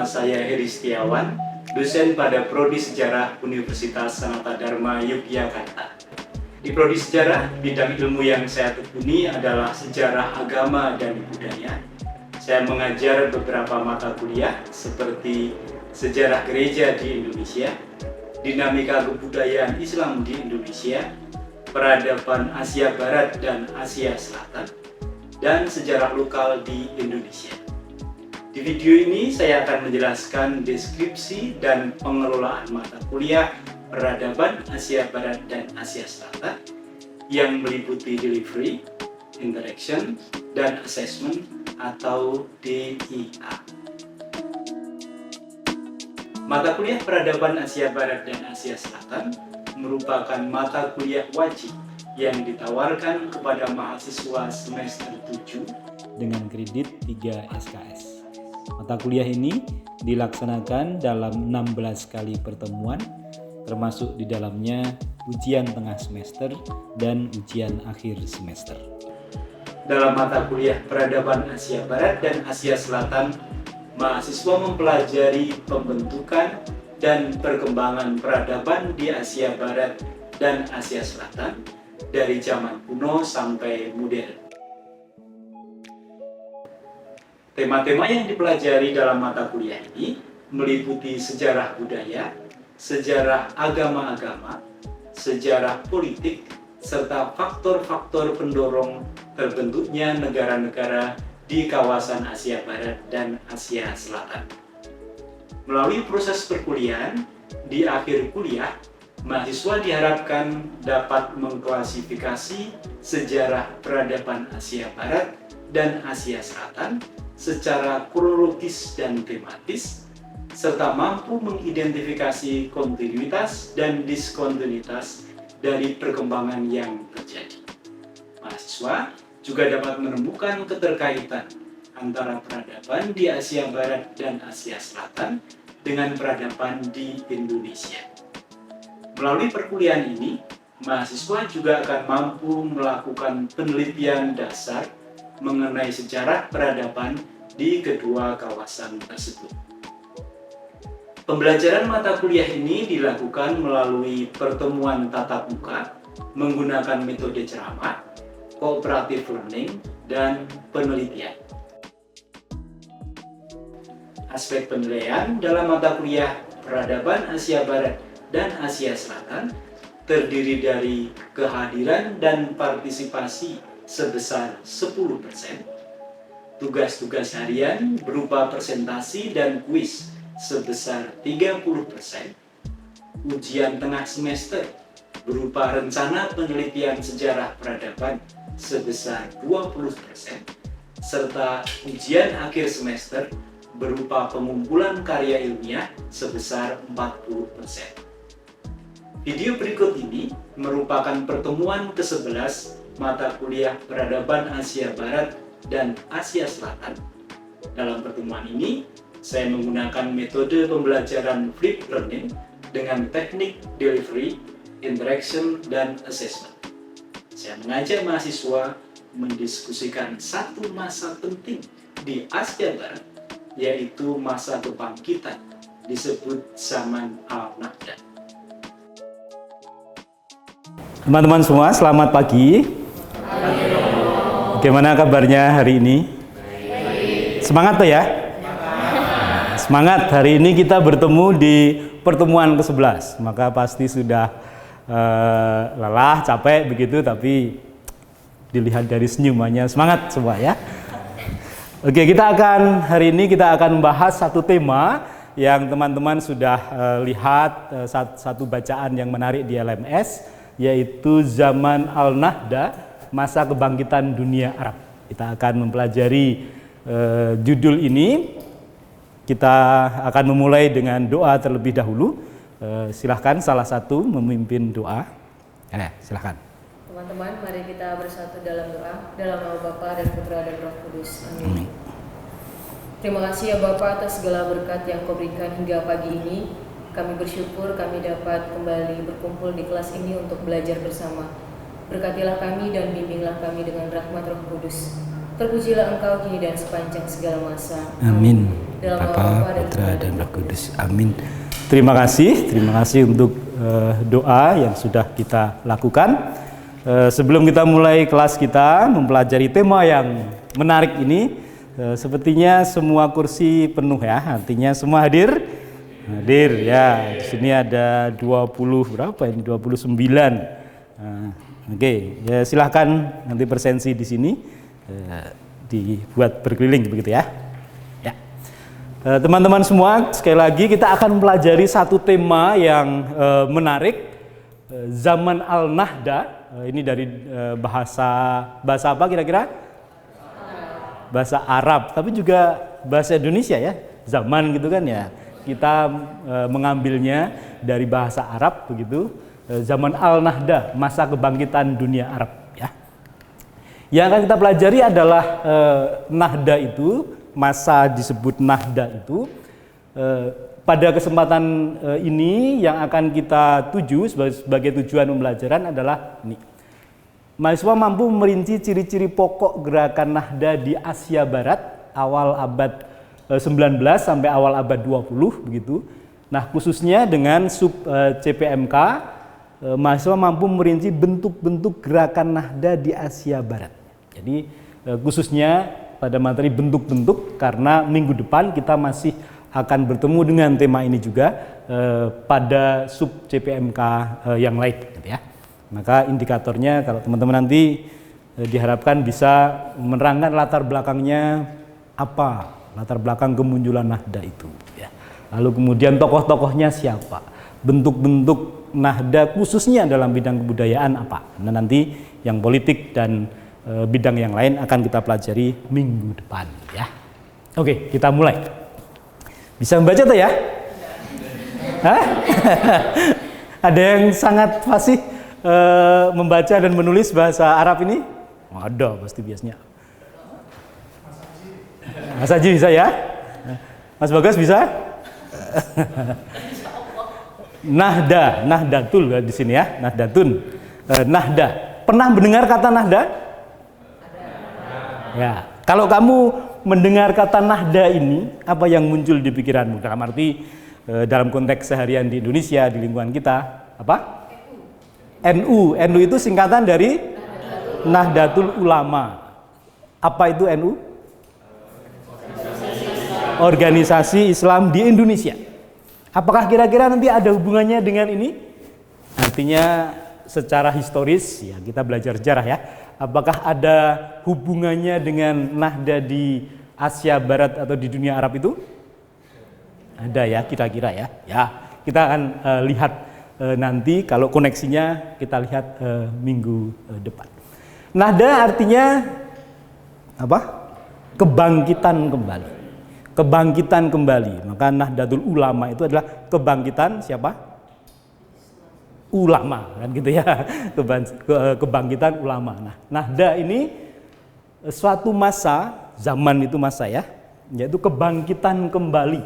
Nama saya Heri Setiawan, dosen pada Prodi Sejarah Universitas Sanata Dharma Yogyakarta. Di Prodi Sejarah, bidang ilmu yang saya tekuni adalah sejarah agama dan budaya. Saya mengajar beberapa mata kuliah seperti sejarah gereja di Indonesia, dinamika kebudayaan Islam di Indonesia, peradaban Asia Barat dan Asia Selatan, dan sejarah lokal di Indonesia. Di video ini saya akan menjelaskan deskripsi dan pengelolaan mata kuliah peradaban Asia Barat dan Asia Selatan yang meliputi delivery, interaction, dan assessment atau DIA. Mata kuliah peradaban Asia Barat dan Asia Selatan merupakan mata kuliah wajib yang ditawarkan kepada mahasiswa semester 7 dengan kredit 3 SKS. Mata kuliah ini dilaksanakan dalam 16 kali pertemuan, termasuk di dalamnya ujian tengah semester dan ujian akhir semester. Dalam mata kuliah peradaban Asia Barat dan Asia Selatan, mahasiswa mempelajari pembentukan dan perkembangan peradaban di Asia Barat dan Asia Selatan dari zaman kuno sampai modern. Tema-tema yang dipelajari dalam mata kuliah ini meliputi sejarah budaya, sejarah agama-agama, sejarah politik, serta faktor-faktor pendorong terbentuknya negara-negara di kawasan Asia Barat dan Asia Selatan. Melalui proses perkuliahan, di akhir kuliah, mahasiswa diharapkan dapat mengklasifikasi sejarah peradaban Asia Barat dan Asia Selatan secara kronologis dan tematis, serta mampu mengidentifikasi kontinuitas dan diskontinuitas dari perkembangan yang terjadi. Mahasiswa juga dapat menemukan keterkaitan antara peradaban di Asia Barat dan Asia Selatan dengan peradaban di Indonesia. Melalui perkuliahan ini, mahasiswa juga akan mampu melakukan penelitian dasar mengenai sejarah peradaban di kedua kawasan tersebut. Pembelajaran mata kuliah ini dilakukan melalui pertemuan tatap muka menggunakan metode ceramah, cooperative learning, dan penelitian. Aspek penilaian dalam mata kuliah peradaban Asia Barat dan Asia Selatan terdiri dari kehadiran dan partisipasi sebesar 10%, tugas-tugas harian berupa presentasi dan kuis sebesar 30%, ujian tengah semester berupa rencana penelitian sejarah peradaban sebesar 20%, serta ujian akhir semester berupa pengumpulan karya ilmiah sebesar 40%. Video berikut ini merupakan pertemuan ke-11 mata kuliah peradaban Asia Barat dan Asia Selatan. Dalam pertemuan ini, saya menggunakan metode pembelajaran flipped learning dengan teknik delivery, interaction, dan assessment. Saya mengajak mahasiswa mendiskusikan satu masa penting di Asia Barat, yaitu masa kebangkitan, disebut zaman Al-Nahda. Teman-teman semua, selamat pagi. Bagaimana kabarnya hari ini? Semangat tuh ya? Semangat, hari ini kita bertemu di pertemuan ke-11. Maka pasti sudah lelah, capek begitu, tapi dilihat dari senyumannya, semangat semua ya. Oke, hari ini kita akan membahas satu tema yang teman-teman sudah lihat, satu bacaan yang menarik di LMS, yaitu zaman Al-Nahda, masa kebangkitan dunia Arab. Kita akan mempelajari judul ini. Kita akan memulai dengan doa terlebih dahulu. Silahkan salah satu memimpin doa. Silahkan. Teman-teman, mari kita bersatu dalam doa, dalam nama Bapa dan Putra dan Roh Kudus. Amin. Terima kasih ya Bapa atas segala berkat yang Kau berikan hingga pagi ini. Kami bersyukur kami dapat kembali berkumpul di kelas ini untuk belajar bersama. Berkatilah kami dan bimbinglah kami dengan rahmat Roh Kudus. Terpujilah Engkau kini dan sepanjang segala masa. Amin. Dalam nama Bapa, Bapa Putra, dan Roh Kudus. Amin. Terima kasih untuk doa yang sudah kita lakukan. Sebelum kita mulai kelas kita mempelajari tema yang menarik ini, sepertinya semua kursi penuh ya, artinya semua hadir. Hadir ya. Di sini ada 20 berapa ini? 29. Oke, ya silahkan nanti presensi di sini dibuat berkeliling begitu ya. Ya. Teman-teman semua, sekali lagi kita akan mempelajari satu tema yang menarik, zaman Al-Nahda. Ini dari bahasa apa kira-kira? Bahasa Arab, tapi juga bahasa Indonesia ya. Zaman gitu kan ya. Kita mengambilnya dari bahasa Arab begitu. Zaman Al-Nahda, masa kebangkitan dunia Arab ya. Yang akan kita pelajari adalah Nahda itu, masa disebut Nahda itu. Pada kesempatan ini yang akan kita tuju sebagai tujuan pembelajaran adalah ini. Mahasiswa mampu merinci ciri-ciri pokok gerakan Nahda di Asia Barat awal abad 19 sampai awal abad 20 begitu. Nah, khususnya dengan sub CPMK, mahasiswa mampu merinci bentuk-bentuk gerakan Nahda di Asia Barat. Jadi khususnya pada materi bentuk-bentuk, karena minggu depan kita masih akan bertemu dengan tema ini juga pada sub CPMK yang lain gitu ya. Maka indikatornya kalau teman-teman nanti diharapkan bisa menerangkan latar belakangnya apa, latar belakang kemunculan Nahda itu ya. Lalu kemudian tokoh-tokohnya siapa, bentuk-bentuk Nahda khususnya dalam bidang kebudayaan apa. Nah, nanti yang politik dan bidang yang lain akan kita pelajari minggu depan ya. Oke, kita mulai. Bisa membaca tuh ya? Hah? Ada yang sangat fasih membaca dan menulis bahasa Arab ini? Ada pasti biasanya. Mas Haji bisa ya? Mas Bagas bisa? Nahda, Nahdatul di sini ya, Nahdatun. Nahda. Pernah mendengar kata Nahda? Ya. Kalau kamu mendengar kata Nahda ini, apa yang muncul di pikiranmu? Dalam arti dalam konteks seharian di Indonesia, di lingkungan kita, apa? NU. NU itu singkatan dari Nahdlatul Ulama. Apa itu NU? Organisasi Islam di Indonesia. Apakah kira-kira nanti ada hubungannya dengan ini? Artinya secara historis, ya kita belajar sejarah ya. Apakah ada hubungannya dengan Nahda di Asia Barat atau di dunia Arab itu? Ada ya, kira-kira ya. Ya, kita akan lihat nanti kalau koneksinya kita lihat minggu depan. Nahda artinya apa? Kebangkitan kembali. Kebangkitan kembali. Maka Nahdlatul Ulama itu adalah kebangkitan siapa? Ulama, kan gitu ya. Kebangkitan ulama. Nah, Nahda ini suatu masa, zaman itu masa ya, yaitu kebangkitan kembali.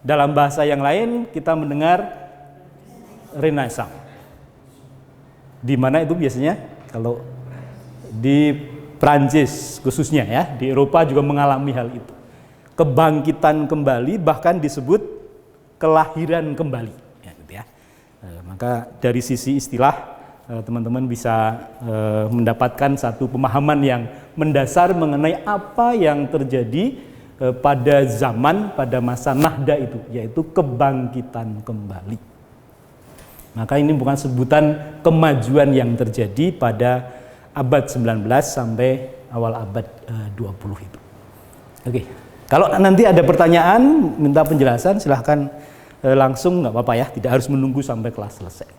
Dalam bahasa yang lain kita mendengar Renaissance. Di mana itu biasanya kalau di Prancis khususnya ya, di Eropa juga mengalami hal itu. Kebangkitan kembali, bahkan disebut kelahiran kembali ya, gitu ya. Maka dari sisi istilah teman-teman bisa mendapatkan satu pemahaman yang mendasar mengenai apa yang terjadi pada zaman, pada masa Nahda itu, yaitu kebangkitan kembali. Maka ini bukan sebutan kemajuan yang terjadi pada abad 19 sampai awal abad 20 itu. Oke. Kalau nanti ada pertanyaan, minta penjelasan, silahkan langsung, nggak apa-apa ya, tidak harus menunggu sampai kelas selesai.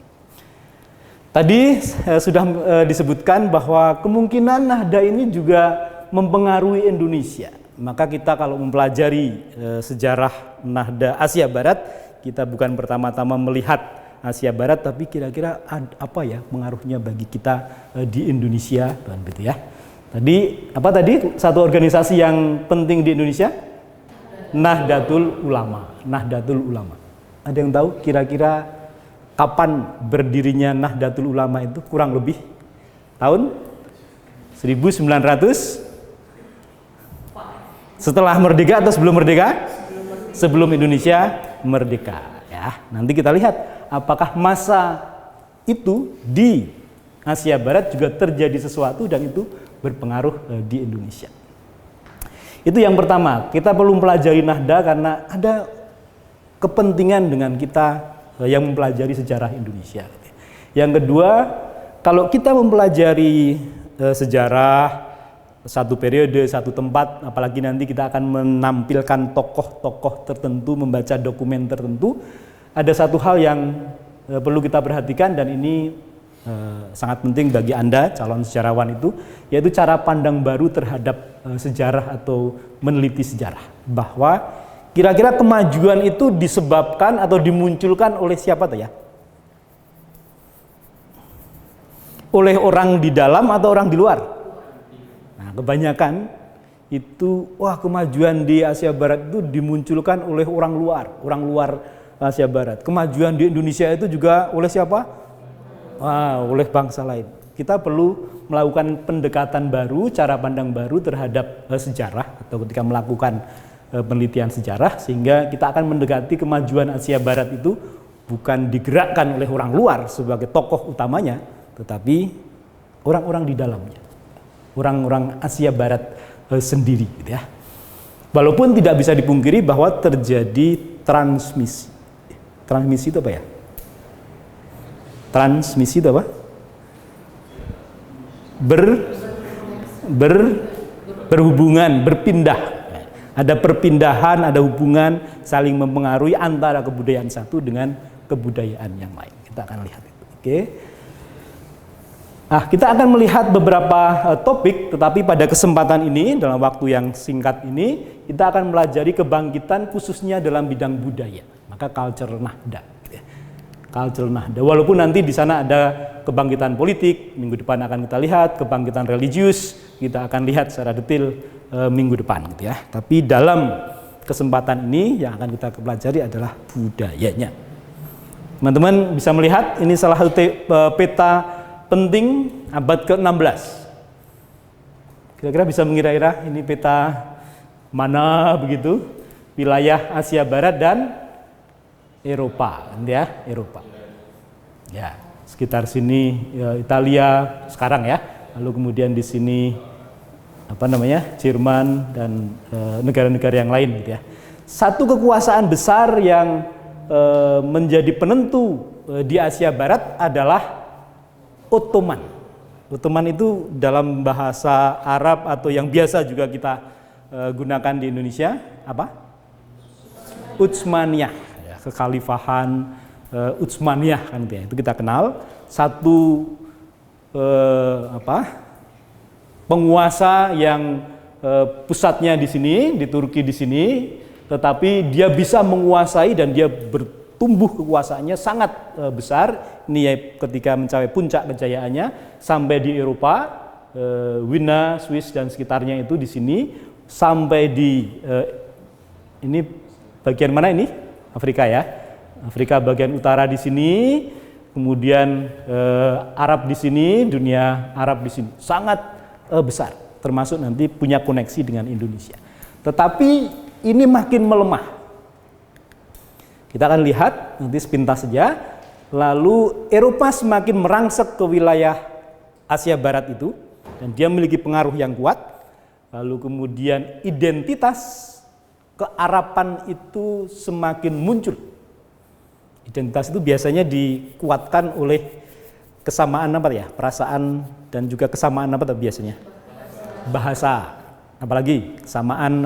Tadi sudah disebutkan bahwa kemungkinan Nahda ini juga mempengaruhi Indonesia. Maka kita kalau mempelajari sejarah Nahda Asia Barat, kita bukan pertama-tama melihat Asia Barat, tapi kira-kira apa ya pengaruhnya bagi kita di Indonesia, dan begitu ya. Tadi apa tadi satu organisasi yang penting di Indonesia? Nahdlatul Ulama. Nahdlatul Ulama. Ada yang tahu kira-kira kapan berdirinya Nahdlatul Ulama itu? Kurang lebih tahun 1900 Setelah merdeka atau sebelum merdeka? Sebelum Indonesia merdeka. Ya, nanti kita lihat apakah masa itu di Asia Barat juga terjadi sesuatu dan itu berpengaruh di Indonesia. Itu yang pertama, kita perlu mempelajari Nahda karena ada kepentingan dengan kita yang mempelajari sejarah Indonesia. Yang kedua, kalau kita mempelajari sejarah satu periode, satu tempat, apalagi nanti kita akan menampilkan tokoh-tokoh tertentu, membaca dokumen tertentu, ada satu hal yang perlu kita perhatikan dan ini sangat penting bagi Anda calon sejarawan itu, yaitu cara pandang baru terhadap sejarah atau meneliti sejarah. Bahwa kira-kira kemajuan itu disebabkan atau dimunculkan oleh siapa tuh ya? Oleh orang di dalam atau orang di luar? Nah, kebanyakan itu kemajuan di Asia Barat itu dimunculkan oleh orang luar Asia Barat. Kemajuan di Indonesia itu juga oleh siapa? Oleh bangsa lain. Kita perlu melakukan pendekatan baru, cara pandang baru terhadap sejarah atau ketika melakukan penelitian sejarah, sehingga kita akan mendekati kemajuan Asia Barat itu bukan digerakkan oleh orang luar sebagai tokoh utamanya, tetapi orang-orang di dalamnya, orang-orang Asia Barat sendiri, gitu ya. Walaupun tidak bisa dipungkiri bahwa terjadi transmisi. Transmisi itu apa ya? Transmisi itu apa? Berhubungan, berpindah. Ada perpindahan, ada hubungan saling mempengaruhi antara kebudayaan satu dengan kebudayaan yang lain. Kita akan lihat itu. Oke. Kita akan melihat beberapa topik, tetapi pada kesempatan ini, dalam waktu yang singkat ini, kita akan melajari kebangkitan khususnya dalam bidang budaya. Maka culture Nahda. Culture Nahda. Walaupun nanti di sana ada kebangkitan politik, minggu depan akan kita lihat, kebangkitan religius, kita akan lihat secara detail minggu depan, gitu ya. Tapi dalam kesempatan ini yang akan kita pelajari adalah budayanya. Teman-teman bisa melihat ini salah satu peta penting abad ke-16. Kira-kira bisa mengira-ira ini peta mana begitu? Wilayah Asia Barat dan Eropa, ya, Eropa. Ya, sekitar sini ya, Italia sekarang ya. Lalu kemudian di sini Jerman dan negara-negara yang lain, gitu ya. Satu kekuasaan besar yang menjadi penentu di Asia Barat adalah Ottoman. Ottoman itu dalam bahasa Arab atau yang biasa juga kita gunakan di Indonesia apa? Utsmaniyah, ya, kekhalifahan Utsmaniyah kan itu kita kenal. Satu penguasa yang pusatnya di sini, di Turki di sini, tetapi dia bisa menguasai dan dia bertumbuh kekuasaannya sangat besar. Ini ya ketika mencapai puncak kejayaannya sampai di Eropa, Wina, Swiss dan sekitarnya itu di sini, sampai di ini bagian mana ini? Afrika ya. Afrika bagian utara di sini, kemudian Arab di sini, dunia Arab di sini. Sangat besar, termasuk nanti punya koneksi dengan Indonesia. Tetapi ini makin melemah. Kita akan lihat nanti sepintas saja. Lalu Eropa semakin merangsek ke wilayah Asia Barat itu dan dia memiliki pengaruh yang kuat. Lalu kemudian identitas kearapan itu semakin muncul. Identitas itu biasanya dikuatkan oleh kesamaan perasaan dan juga kesamaan biasanya? Bahasa. Apalagi kesamaan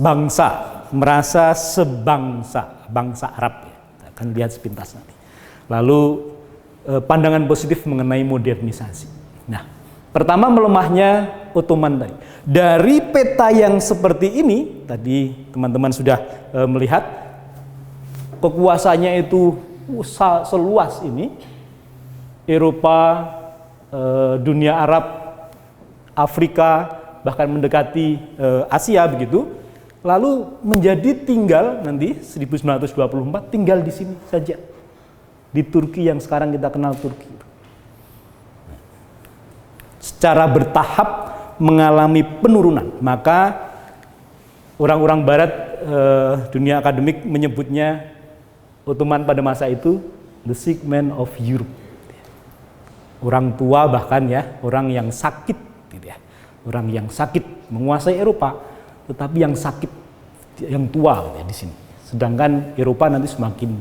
bangsa, merasa sebangsa, bangsa Arab. Kita akan lihat sepintas nanti. Lalu pandangan positif mengenai modernisasi. Nah, pertama melemahnya Ottoman tadi. Dari peta yang seperti ini, tadi teman-teman sudah melihat kekuasaannya itu seluas ini, Eropa, dunia Arab, Afrika, bahkan mendekati Asia begitu. Lalu menjadi tinggal nanti 1924 tinggal di sini saja, di Turki yang sekarang kita kenal Turki. Secara bertahap mengalami penurunan. Maka orang-orang barat, dunia akademik menyebutnya Ottoman pada masa itu the sick man of Europe. Orang tua bahkan ya, orang yang sakit gitu ya. Orang yang sakit menguasai Eropa, tetapi yang sakit, yang tua ya di sini. Sedangkan Eropa nanti semakin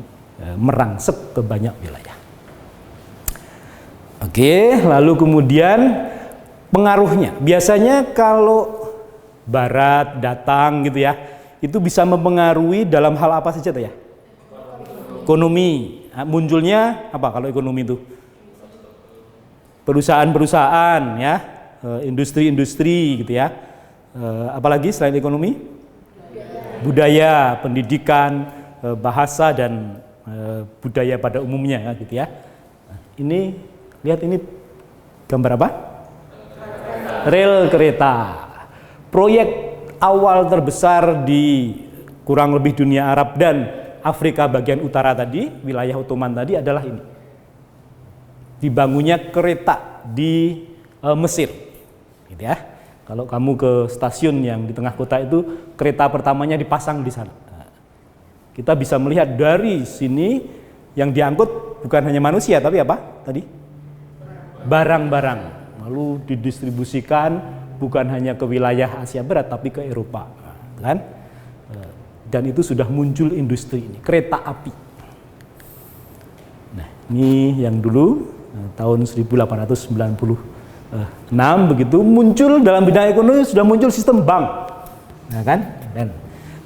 merangsek ke banyak wilayah. Oke, lalu kemudian pengaruhnya. Biasanya kalau Barat datang gitu ya, itu bisa mempengaruhi dalam hal apa saja tuh ya? Ekonomi. Munculnya apa kalau ekonomi itu? Perusahaan-perusahaan ya, industri-industri gitu ya. Apalagi selain ekonomi? Budaya, pendidikan, bahasa dan budaya pada umumnya gitu ya. Ini lihat ini gambar apa? Rel kereta. Proyek awal terbesar di kurang lebih dunia Arab dan Afrika bagian utara tadi, wilayah Ottoman tadi adalah ini. Dibangunnya kereta di Mesir, gitu ya. Kalau kamu ke stasiun yang di tengah kota itu, kereta pertamanya dipasang di sana. Nah, kita bisa melihat dari sini yang diangkut bukan hanya manusia, tapi apa tadi? Barang-barang. Lalu didistribusikan bukan hanya ke wilayah Asia Barat, tapi ke Eropa, kan? Dan itu sudah muncul industri ini, kereta api. Nah, ini yang dulu tahun 1896 begitu muncul dalam bidang ekonomi, sudah muncul sistem bank, nah, kan? Dan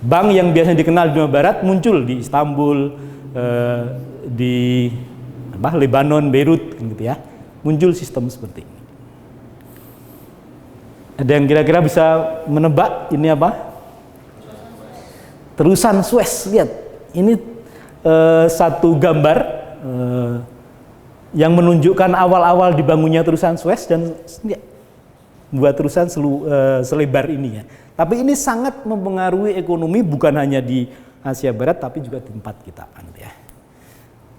bank yang biasanya dikenal di dunia Barat muncul di Istanbul, di Lebanon, Beirut, gitu ya. Muncul sistem seperti ini. Ada yang kira-kira bisa menebak ini apa? Terusan Suez. Lihat, ini satu gambar yang menunjukkan awal-awal dibangunnya terusan Suez dan ya, buat terusan selebar ini ya. Tapi ini sangat mempengaruhi ekonomi bukan hanya di Asia Barat tapi juga di tempat kita, ya.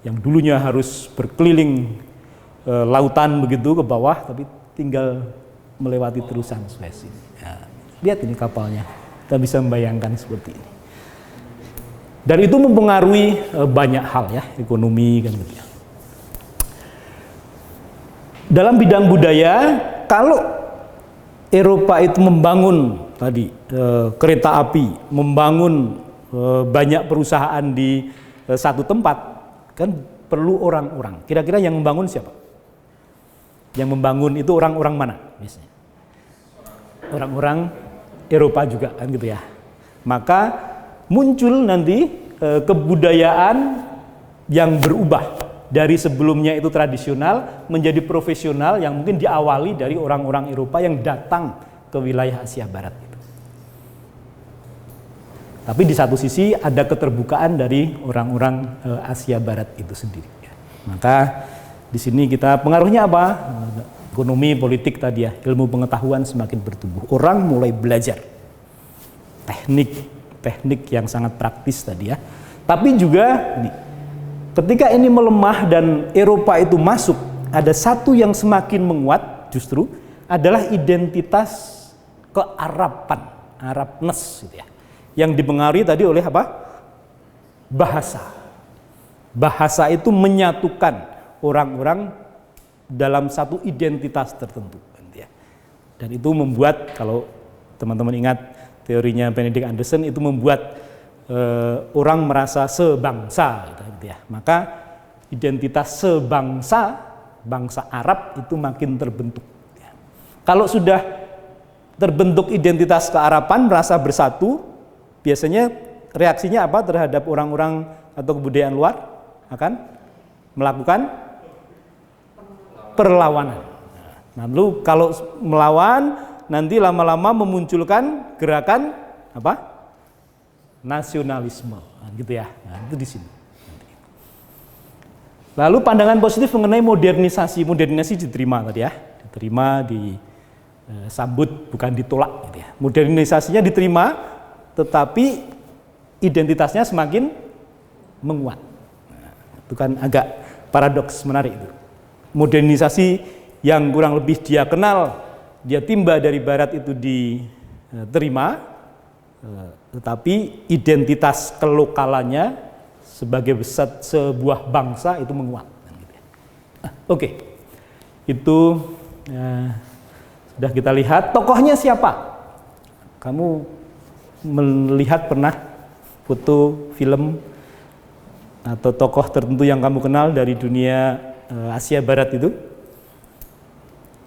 Yang dulunya harus berkeliling lautan begitu ke bawah, tapi tinggal melewati terusan Suez ini. Ya, lihat ini kapalnya, kita bisa membayangkan seperti ini. Dan itu mempengaruhi banyak hal ya, ekonomi kan gitu ya. Dalam bidang budaya, kalau Eropa itu membangun tadi kereta api, membangun banyak perusahaan di satu tempat, kan perlu orang-orang. Kira-kira yang membangun siapa? Yang membangun itu orang-orang mana biasanya? Orang-orang Eropa juga kan gitu ya. Maka muncul nanti kebudayaan yang berubah dari sebelumnya itu tradisional menjadi profesional yang mungkin diawali dari orang-orang Eropa yang datang ke wilayah Asia Barat itu. Tapi di satu sisi ada keterbukaan dari orang-orang Asia Barat itu sendiri. Maka di sini kita pengaruhnya apa? Ekonomi, politik tadi ya, ilmu pengetahuan semakin bertumbuh. Orang mulai belajar teknik yang sangat praktis tadi ya. Tapi juga ketika ini melemah dan Eropa itu masuk, ada satu yang semakin menguat justru adalah identitas kearapan, Arabness gitu ya. Yang dipengaruhi tadi oleh apa? Bahasa. Bahasa itu menyatukan orang-orang dalam satu identitas tertentu. Dan itu membuat, kalau teman-teman ingat teorinya Benedict Anderson, itu membuat orang merasa sebangsa. Gitu ya. Maka identitas sebangsa, bangsa Arab itu makin terbentuk. Kalau sudah terbentuk identitas kearapan, merasa bersatu, biasanya reaksinya apa terhadap orang-orang atau kebudayaan luar? Akan melakukan perlawanan. Nah, lalu kalau melawan, nanti lama-lama memunculkan gerakan apa? Nasionalisme, nah, gitu ya. Nah, itu di sini. Lalu pandangan positif mengenai modernisasi, diterima tadi ya, diterima, disambut, bukan ditolak. Gitu ya. Modernisasinya diterima, tetapi identitasnya semakin menguat. Nah, itu kan agak paradoks menarik itu. Modernisasi yang kurang lebih dia kenal dia timba dari barat itu diterima, tetapi identitas kelokalannya sebagai sebuah bangsa itu menguat. Oke. Itu sudah kita lihat. Tokohnya siapa? Kamu melihat pernah foto film atau tokoh tertentu yang kamu kenal dari dunia Asia Barat itu?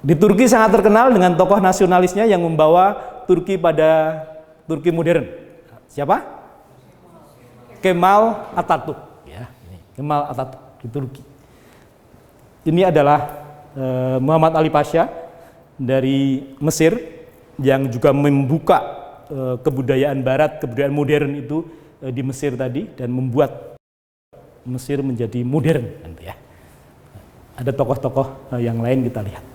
Di Turki sangat terkenal dengan tokoh nasionalisnya yang membawa Turki pada Turki modern. Siapa? Kemal Atatürk. Ya, Kemal Atatürk di Turki. Ini adalah Muhammad Ali Pasha dari Mesir yang juga membuka kebudayaan Barat, kebudayaan modern itu di Mesir tadi dan membuat Mesir menjadi modern. Ya. Ada tokoh-tokoh yang lain kita lihat.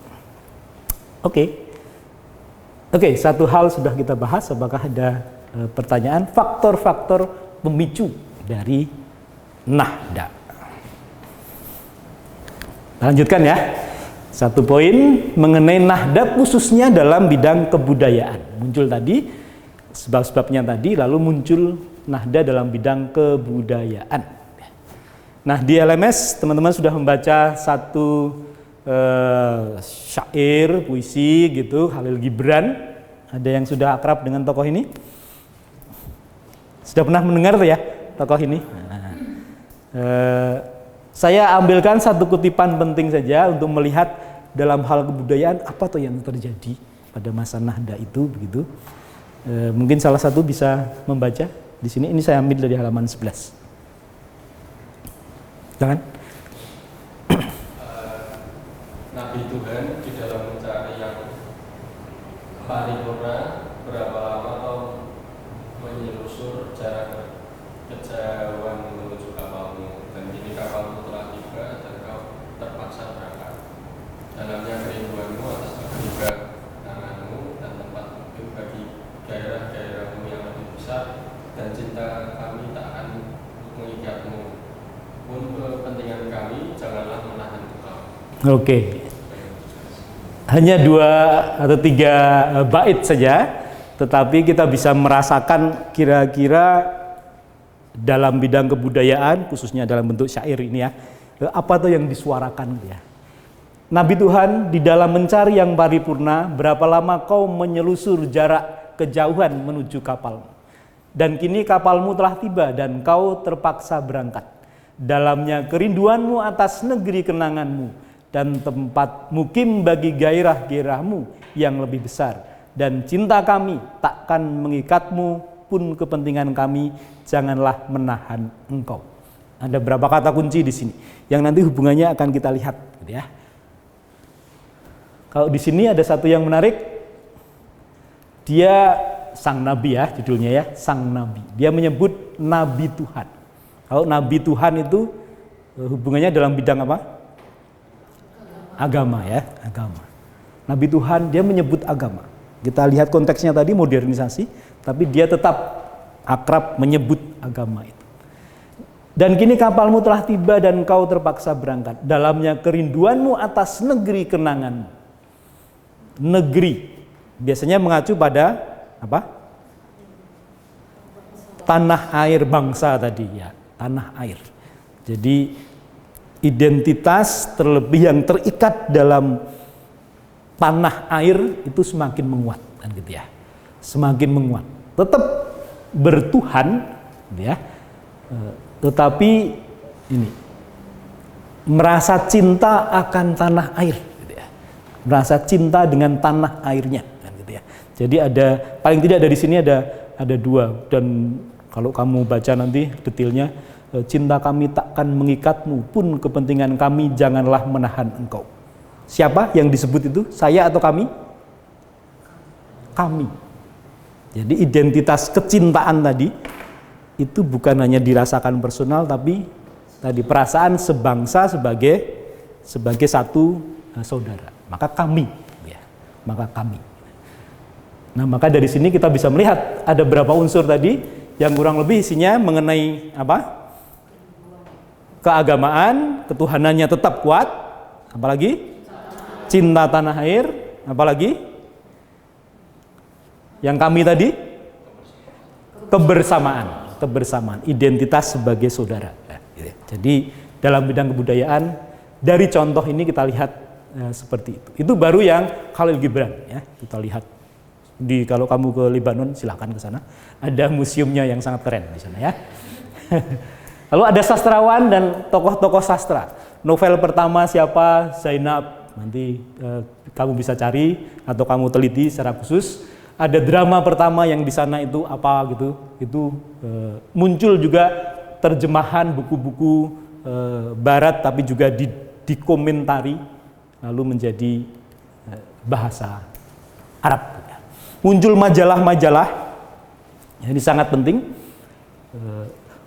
Oke, satu hal sudah kita bahas. Apakah ada pertanyaan? Faktor-faktor pemicu dari Nahda. Lanjutkan ya. Satu poin mengenai Nahda khususnya dalam bidang kebudayaan. Muncul tadi sebab-sebabnya tadi, lalu muncul Nahda dalam bidang kebudayaan. Nah, di LMS teman-teman sudah membaca satu syair, puisi gitu, Khalil Gibran. Ada yang sudah akrab dengan tokoh ini? Sudah pernah mendengar tuh ya tokoh ini? Saya ambilkan satu kutipan penting saja untuk melihat dalam hal kebudayaan apa tuh yang terjadi pada masa Nahda itu begitu. Mungkin salah satu bisa membaca di sini. Ini saya ambil dari halaman 11. Jangan. Nabi Tuhan di dalam mencari yang paripurna berapa lama atau menyelusur jarak kejauhan menuju kapalmu, dan kini kapalmu telah tiba dan kau terpaksa berangkat. Dalamnya kerinduanmu atas negeri tanganmu dan tempat mungkin bagi gairah-gairahmu yang lebih besar, dan cinta kami tak akan mengikatmu. Pun kepentingan kami janganlah menahan engkau. Oke. Hanya 2 atau 3 bait saja, tetapi kita bisa merasakan kira-kira dalam bidang kebudayaan, khususnya dalam bentuk syair ini ya, apa tuh yang disuarakan ya. Nabi Tuhan di dalam mencari yang paripurna, berapa lama kau menyelusur jarak kejauhan menuju kapalmu. Dan kini kapalmu telah tiba dan kau terpaksa berangkat. Dalamnya kerinduanmu atas negeri kenanganmu dan tempat mukim bagi gairah-gairahmu yang lebih besar, dan cinta kami takkan mengikatmu, pun kepentingan kami janganlah menahan engkau. Ada berapa kata kunci di sini yang nanti hubungannya akan kita lihat gitu ya. Kalau di sini ada satu yang menarik, dia sang nabi ya, judulnya ya, sang nabi. Dia menyebut nabi Tuhan. Kalau nabi Tuhan itu hubungannya dalam bidang apa? Agama ya, agama. Nabi Tuhan dia menyebut agama. Kita lihat konteksnya tadi modernisasi, tapi dia tetap akrab menyebut agama itu. Dan kini kapalmu telah tiba dan kau terpaksa berangkat. Dalamnya kerinduanmu atas negeri kenanganmu. Negeri biasanya mengacu pada apa? Tanah air bangsa tadi ya, tanah air. Jadi identitas terlebih yang terikat dalam tanah air itu semakin menguat kan gitu ya. Semakin menguat. Tetap bertuhan ya. Tetapi ini merasa cinta akan tanah air gitu ya. Merasa cinta dengan tanah airnya kan gitu ya. Jadi ada paling tidak dari sini ada 2, dan kalau kamu baca nanti detailnya, cinta kami takkan mengikatmu, pun kepentingan kami janganlah menahan engkau. Siapa yang disebut itu? Saya atau kami? Kami. Jadi identitas kecintaan tadi itu bukan hanya dirasakan personal, tapi tadi perasaan sebangsa sebagai satu saudara. Maka kami, ya. Maka kami. Nah, maka dari sini kita bisa melihat ada berapa unsur tadi yang kurang lebih isinya mengenai apa? Keagamaan, ketuhanannya tetap kuat, apalagi cinta tanah air, apalagi Yang kami tadi kebersamaan, identitas sebagai saudara. Jadi dalam bidang kebudayaan dari contoh ini kita lihat seperti itu. Itu baru yang Khalil Gibran ya. Kita lihat kalau kamu ke Lebanon silakan ke sana. Ada museumnya yang sangat keren di sana ya. Lalu ada sastrawan dan tokoh-tokoh sastra. Novel pertama siapa? Zainab. Nanti kamu bisa cari atau kamu teliti secara khusus. Ada drama pertama yang di sana itu apa gitu. Itu muncul juga terjemahan buku-buku barat tapi juga dikomentari lalu menjadi bahasa Arab. Muncul majalah-majalah, ini sangat penting.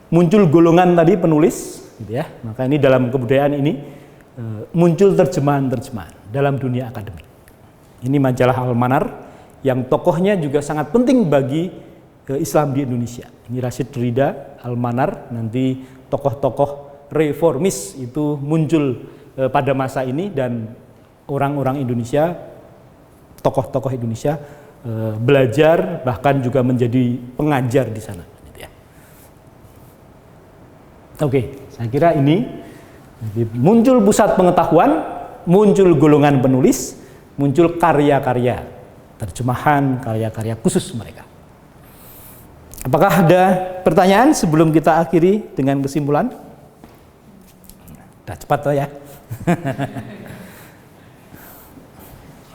Muncul golongan tadi penulis, gitu ya. Maka ini dalam kebudayaan ini muncul terjemahan-terjemahan dalam dunia akademik. Ini majalah Al-Manar yang tokohnya juga sangat penting bagi Islam di Indonesia. Ini Rashid Rida, Al-Manar, nanti tokoh-tokoh reformis itu muncul pada masa ini dan orang-orang Indonesia, tokoh-tokoh Indonesia belajar bahkan juga menjadi pengajar di sana. Oke, saya kira ini muncul pusat pengetahuan, muncul golongan penulis, muncul karya-karya, terjemahan karya-karya khusus mereka. Apakah ada pertanyaan sebelum kita akhiri dengan kesimpulan? Udah cepat toh ya.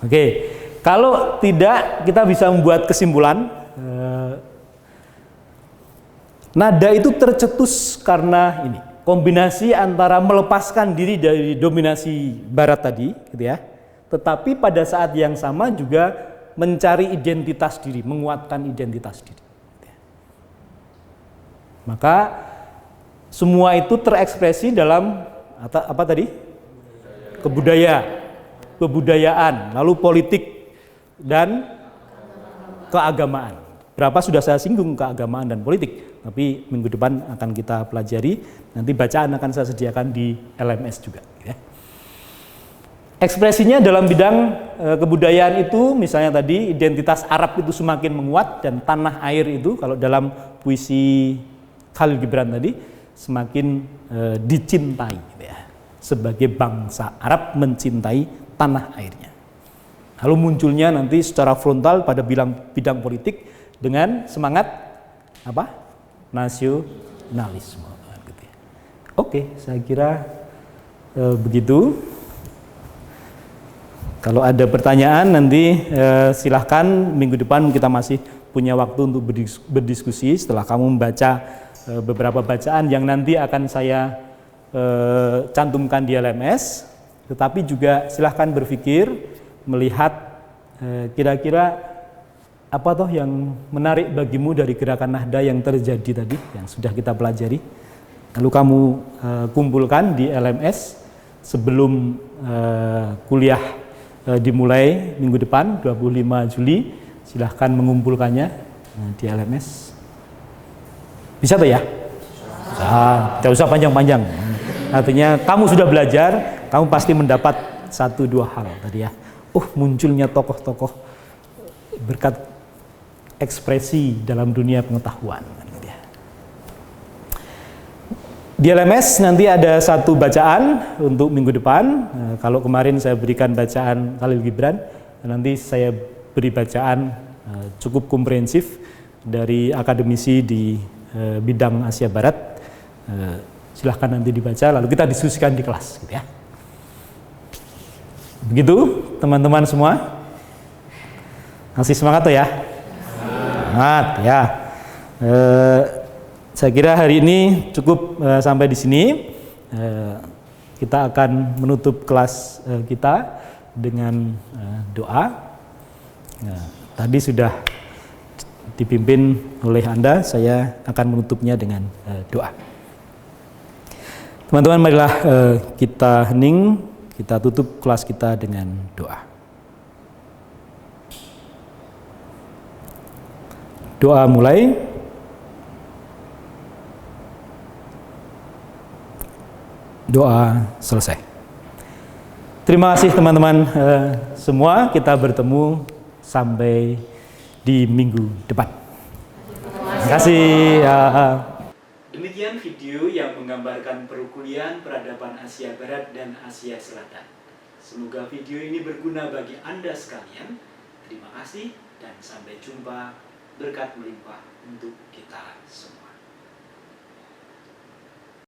Oke, kalau tidak kita bisa membuat kesimpulan. Nada itu tercetus karena ini kombinasi antara melepaskan diri dari dominasi Barat tadi, gitu ya. Tetapi pada saat yang sama juga mencari identitas diri, menguatkan identitas diri. Maka semua itu terekspresi dalam apa tadi? Kebudayaan, lalu politik dan keagamaan. Berapa sudah saya singgung keagamaan dan politik, tapi minggu depan akan kita pelajari. Nanti bacaan akan saya sediakan di LMS juga. Ya. Ekspresinya dalam bidang kebudayaan itu, misalnya tadi identitas Arab itu semakin menguat dan tanah air itu, kalau dalam puisi Khalil Gibran tadi, semakin dicintai. Ya. Sebagai bangsa Arab mencintai tanah airnya. Lalu munculnya nanti secara frontal pada bidang politik dengan semangat apa? Nasionalisme. Oke, saya kira begitu. Kalau ada pertanyaan nanti silahkan, minggu depan kita masih punya waktu untuk berdiskusi setelah kamu membaca beberapa bacaan yang nanti akan saya cantumkan di LMS. Tetapi juga silahkan berpikir, melihat kira-kira apa toh yang menarik bagimu dari gerakan Nahda yang terjadi tadi, yang sudah kita pelajari. Lalu kamu kumpulkan di LMS sebelum kuliah dimulai minggu depan, 25 Juli. Silahkan mengumpulkannya di LMS. Bisa toh ya? Tidak usah panjang-panjang. Artinya kamu sudah belajar, kamu pasti mendapat 1-2 hal tadi ya. Munculnya tokoh-tokoh berkat ekspresi dalam dunia pengetahuan. Di LMS nanti ada satu bacaan untuk minggu depan. Kalau kemarin saya berikan bacaan Khalil Gibran, nanti saya beri bacaan cukup komprehensif dari akademisi di bidang Asia Barat. Silahkan nanti dibaca, lalu kita diskusikan di kelas, gitu ya. Begitu teman-teman semua. Masih semangat tuh ya? Semangat ya. Saya kira hari ini cukup sampai di sini. Kita akan menutup kelas kita dengan doa. Tadi sudah dipimpin oleh Anda, saya akan menutupnya dengan doa. Teman-teman, marilah kita hening, kita tutup kelas kita dengan doa. Doa mulai. Doa selesai. Terima kasih teman-teman semua, kita bertemu sampai di minggu depan. Terima kasih. Demikian video yang menggambarkan perkuliahan peradaban Asia Barat dan Asia Selatan. Semoga video ini berguna bagi Anda sekalian. Terima kasih dan sampai jumpa. Berkat melimpah untuk kita semua.